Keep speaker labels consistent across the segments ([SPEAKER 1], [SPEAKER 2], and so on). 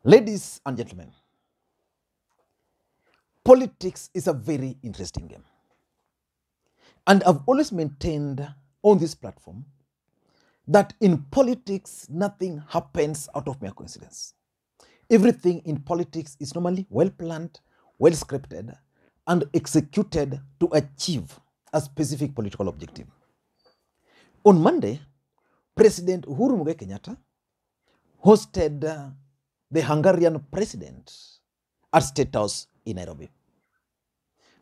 [SPEAKER 1] Ladies and gentlemen, politics is a very interesting game. And I've always maintained on this platform that in politics, nothing happens out of mere coincidence. Everything in politics is normally well planned, well scripted, and executed to achieve a specific political objective. On Monday, President Uhuru Kenyatta hosted the Hungarian president at Statehouse in Nairobi.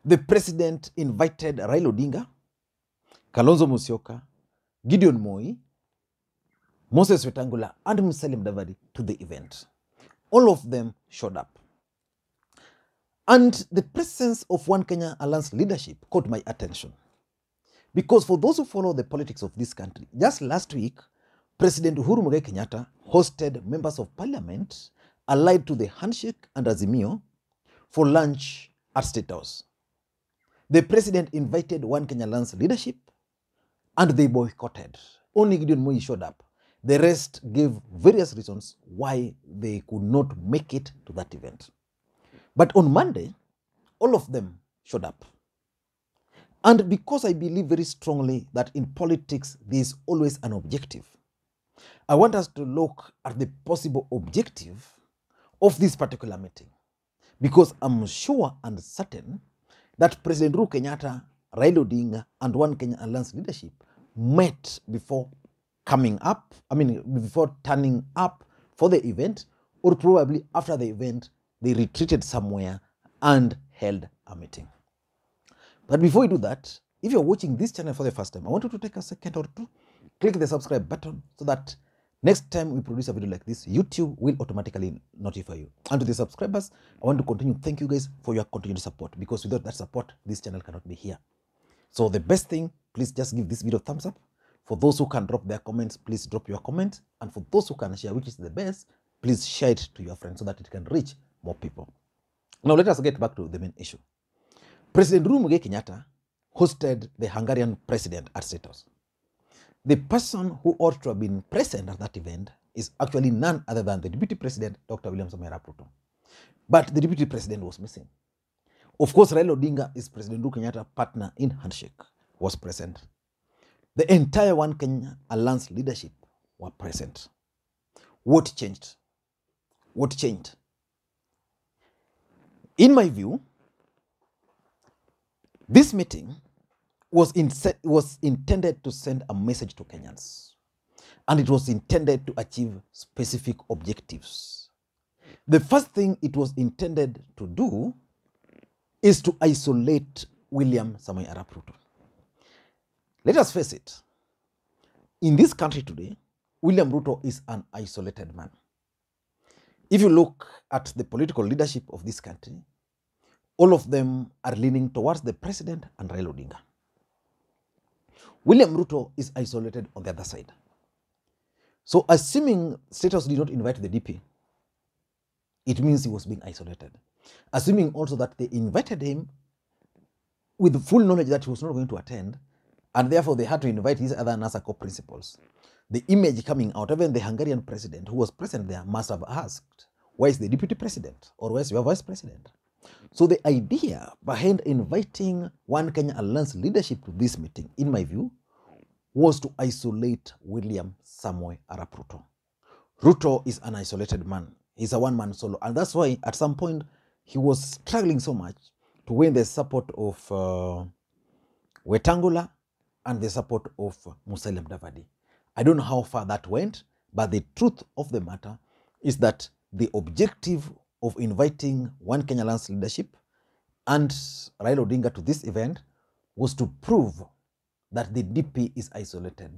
[SPEAKER 1] The president invited Raila Odinga, Kalonzo Musyoka, Gideon Moi, Wetangula, and Musalia Mudavadi to the event. All of them showed up. And the presence of One Kenya Alliance leadership caught my attention. Because for those who follow the politics of this country, just last week, President Uhuru Kenyatta hosted members of parliament allied to the handshake and Azimio for lunch at State House. The president invited One Kenya Alliance leadership and they boycotted. Only Gideon Moi showed up. The rest gave various reasons why they could not make it to that event. But on Monday, all of them showed up. And because I believe very strongly that in politics there is always an objective, I want us to look at the possible objective of this particular meeting. Because I'm sure and certain that President Uhuru Kenyatta, Raila Odinga, and One Kenya Alliance leadership met before before turning up for the event, or probably after the event, they retreated somewhere and held a meeting. But before we do that, if you're watching this channel for the first time, I want you to take a second or two, click the subscribe button so that next time we produce a video like this, YouTube will automatically notify you. And to the subscribers, I want to continue. Thank you guys for your continued support, because without that support, this channel cannot be here. So the best thing, please just give this video a thumbs up. For those who can drop their comments, please drop your comment. And for those who can share, which is the best, please share it to your friends so that it can reach more people. Now let us get back to the main issue. President Uhuru Kenyatta hosted the Hungarian president at State House. The person who ought to have been present at that event is actually none other than the deputy president, Dr. William Samoei Ruto. But the deputy president was missing. Of course, Raila Odinga is President Uhuru Kenyatta's partner in handshake, was present. The entire One Kenya Alliance leadership were present. What changed? What changed? In my view, this meeting was intended to send a message to Kenyans, and it was intended to achieve specific objectives. The first thing it was intended to do is to isolate William Samoei Ruto. Let us face it. In this country today, William Ruto is an isolated man. If you look at the political leadership of this country, all of them are leaning towards the president and Raila Odinga. William Ruto is isolated on the other side. So assuming Statehouse did not invite the DP, it means he was being isolated. Assuming also that they invited him with the full knowledge that he was not going to attend, and therefore they had to invite his other NASA co-principals, the image coming out, even the Hungarian president who was present there must have asked, where is the deputy president, or where is your vice president? So the idea behind inviting One Kenya Alliance leadership to this meeting, in my view, was to isolate William Samoei Arap Ruto. Ruto is an isolated man. He's a one-man solo. And that's why at some point he was struggling so much to win the support of Wetangula and the support of Musalia Mudavadi. I don't know how far that went, but the truth of the matter is that the objective of inviting One Kenya Alliance leadership and Raila Odinga to this event was to prove that the DP is isolated,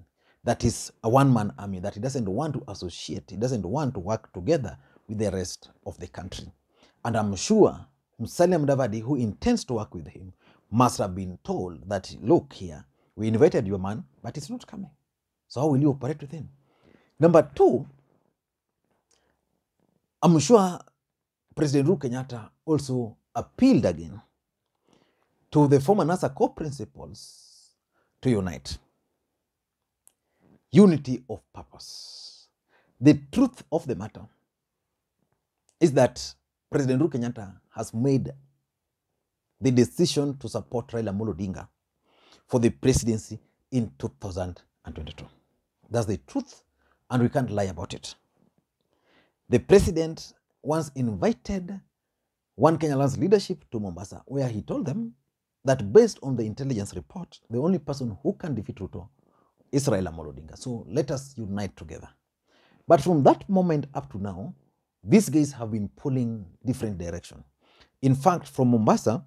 [SPEAKER 1] that is a one-man army, that he doesn't want to associate, he doesn't want to work together with the rest of the country. And I'm sure Musalia Mudavadi, who intends to work with him, must have been told that, look here, we invited your man, but he's not coming. So how will you operate with him? Number two, I'm sure President Uhuru Kenyatta also appealed again to the former NASA co-principals to unite. Unity of purpose. The truth of the matter is that President Uhuru Kenyatta has made the decision to support Raila Odinga for the presidency in 2022. That's the truth, and we can't lie about it. The president once invited One Kenya Alliance leadership to Mombasa, where he told them that based on the intelligence report, the only person who can defeat Ruto is Raila Odinga. So let us unite together. But from that moment up to now, these guys have been pulling different direction. In fact, from Mombasa,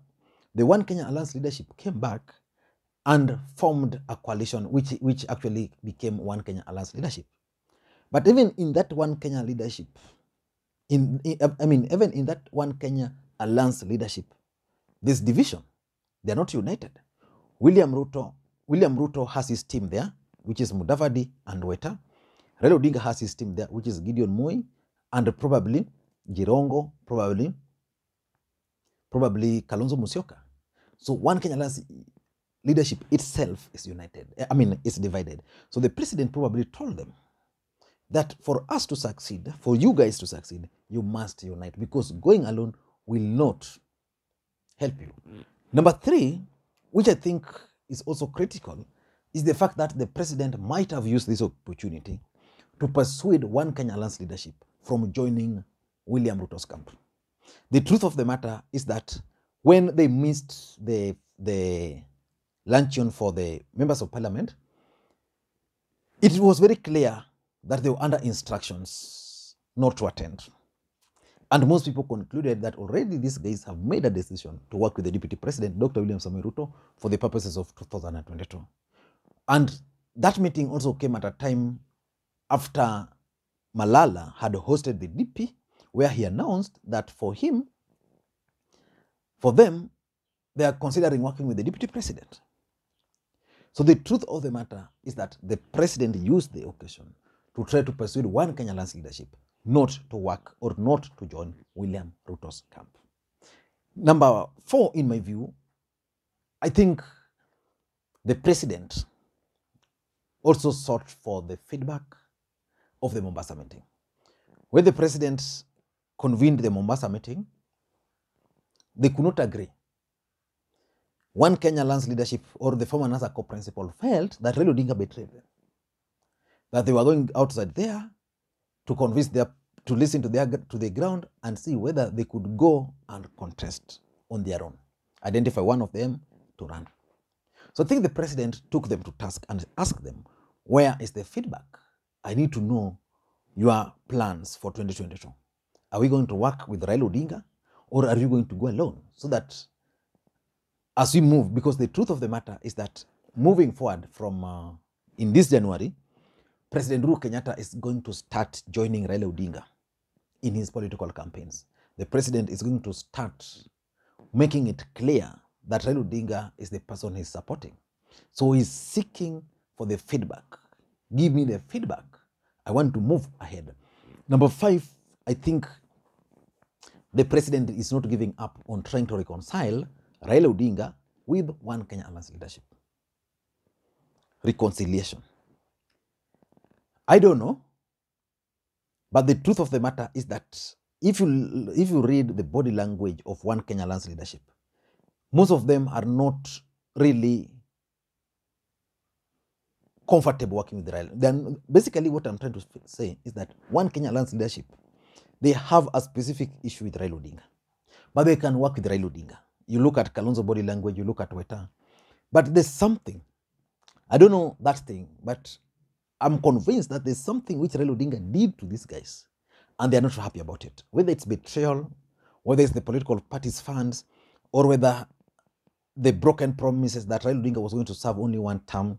[SPEAKER 1] the One Kenya Alliance leadership came back and formed a coalition which actually became One Kenya Alliance leadership. But even in that One Kenya leadership, even in that One Kenya Alliance leadership, there's division. They're not united. William Ruto has his team there, which is Mudavadi and Weta. Raila Odinga has his team there, which is Gideon Moi, and probably Jirongo, probably Kalonzo Musyoka. So One Kenya Alliance leadership itself is united. It's divided. So the president probably told them that for us to succeed, for you guys to succeed, you must unite, because going alone will not help you. Number 3, which I think is also critical, is the fact that the president might have used this opportunity to persuade One Kenya Alliance leadership from joining William Ruto's camp. The truth of the matter is that when they missed the luncheon for the members of parliament, it was very clear that they were under instructions not to attend. And most people concluded that already these guys have made a decision to work with the Deputy President, Dr. William Samoei Ruto, for the purposes of 2022. And that meeting also came at a time after Malala had hosted the DP, where he announced that for them, they are considering working with the Deputy President. So the truth of the matter is that the president used the occasion to try to persuade One Kenya Alliance leadership not to work or not to join William Ruto's camp. Number 4, in my view, I think the president also sought for the feedback of the Mombasa meeting. When the president convened the Mombasa meeting, they could not agree. One Kenya Alliance leadership or the former NASA co-principal felt that Raila Odinga betrayed them, that they were going outside there to convince to listen to the ground and see whether they could go and contest on their own, identify one of them to run. So I think the president took them to task and asked them, where is the feedback? I need to know your plans for 2022. Are we going to work with Raila Odinga, or are you going to go alone? So that as we move, because the truth of the matter is that moving forward from in this January, President Uhuru Kenyatta is going to start joining Raila Odinga in his political campaigns. The president is going to start making it clear that Raila Odinga is the person he's supporting. So he's seeking for the feedback. Give me the feedback. I want to move ahead. Number 5, I think the president is not giving up on trying to reconcile Raila Odinga with One Kenya Alliance leadership. Reconciliation. I don't know, but the truth of the matter is that if you read the body language of One Kenya Alliance leadership, most of them are not really comfortable working with Raila. Then basically what I'm trying to say is that One Kenya Alliance leadership, they have a specific issue with Raila Odinga, but they can work with Raila Odinga. You look at Kalonzo body language, you look at Weta, but there's something, I don't know that thing, but I'm convinced that there's something which Raila Odinga did to these guys, and they're not happy about it. Whether it's betrayal, whether it's the political party's funds, or whether the broken promises that Raila Odinga was going to serve only one term,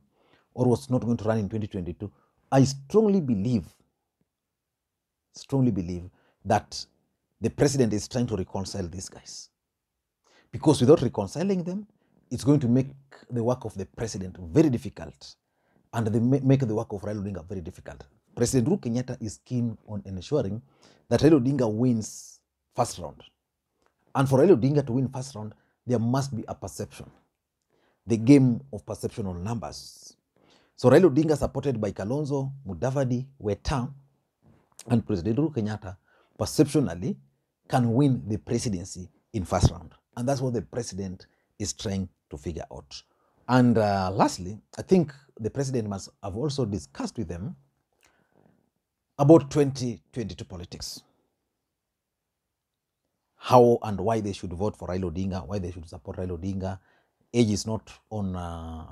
[SPEAKER 1] or was not going to run in 2022, I strongly believe that the president is trying to reconcile these guys. Because without reconciling them, it's going to make the work of the president very difficult, and they make the work of Raila Odinga very difficult. President Uhuru Kenyatta is keen on ensuring that Raila Odinga wins first round. And for Raila Odinga to win first round, there must be a perception. The game of perception on numbers. So Raila Odinga, supported by Kalonzo, Mudavadi, Weta, and President Uhuru Kenyatta, perceptionally, can win the presidency in first round. And that's what the president is trying to figure out. And lastly, I think the president must have also discussed with them about 2022 politics. How and why they should vote for Raila Odinga, why they should support Raila Odinga. Age is not on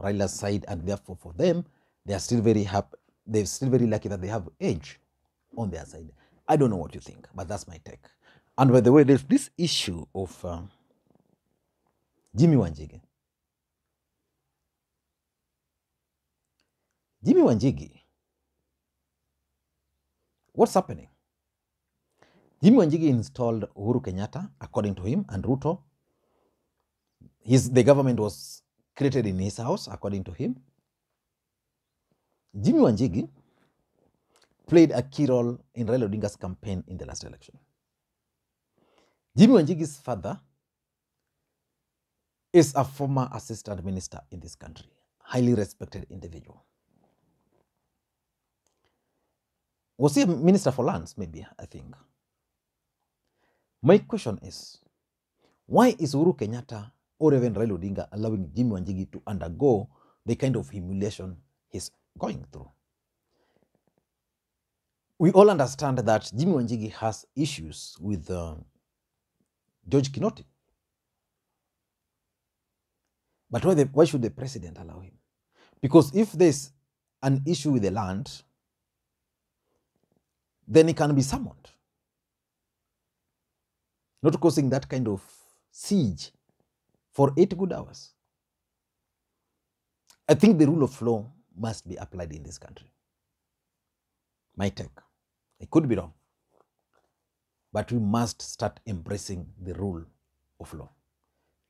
[SPEAKER 1] Raila's side, and therefore for them, they are still very happy. They're still very lucky that they have age on their side. I don't know what you think, but that's my take. And by the way, there's this issue of Jimmy Wanjigi. Jimmy Wanjigi, what's happening? Jimmy Wanjigi installed Uhuru Kenyatta, according to him, and Ruto. The government was created in his house, according to him. Jimmy Wanjigi played a key role in Raila Odinga's campaign in the last election. Jimmy Wanjigi's father is a former assistant minister in this country, highly respected individual. Was he a minister for lands? Maybe, I think. My question is, why is Uhuru Kenyatta or even Raila Odinga allowing Jimmy Wanjigi to undergo the kind of humiliation he's going through? We all understand that Jimmy Wanjigi has issues with George Kinoti. But why should the president allow him? Because if there's an issue with the land, then he can be summoned. Not causing that kind of siege for 8 good hours. I think the rule of law must be applied in this country. My take. I could be wrong. But we must start embracing the rule of law.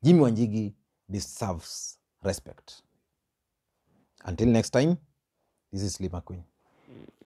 [SPEAKER 1] Jimmy Wanjigi deserves respect. Until next time, this is Lima Queen.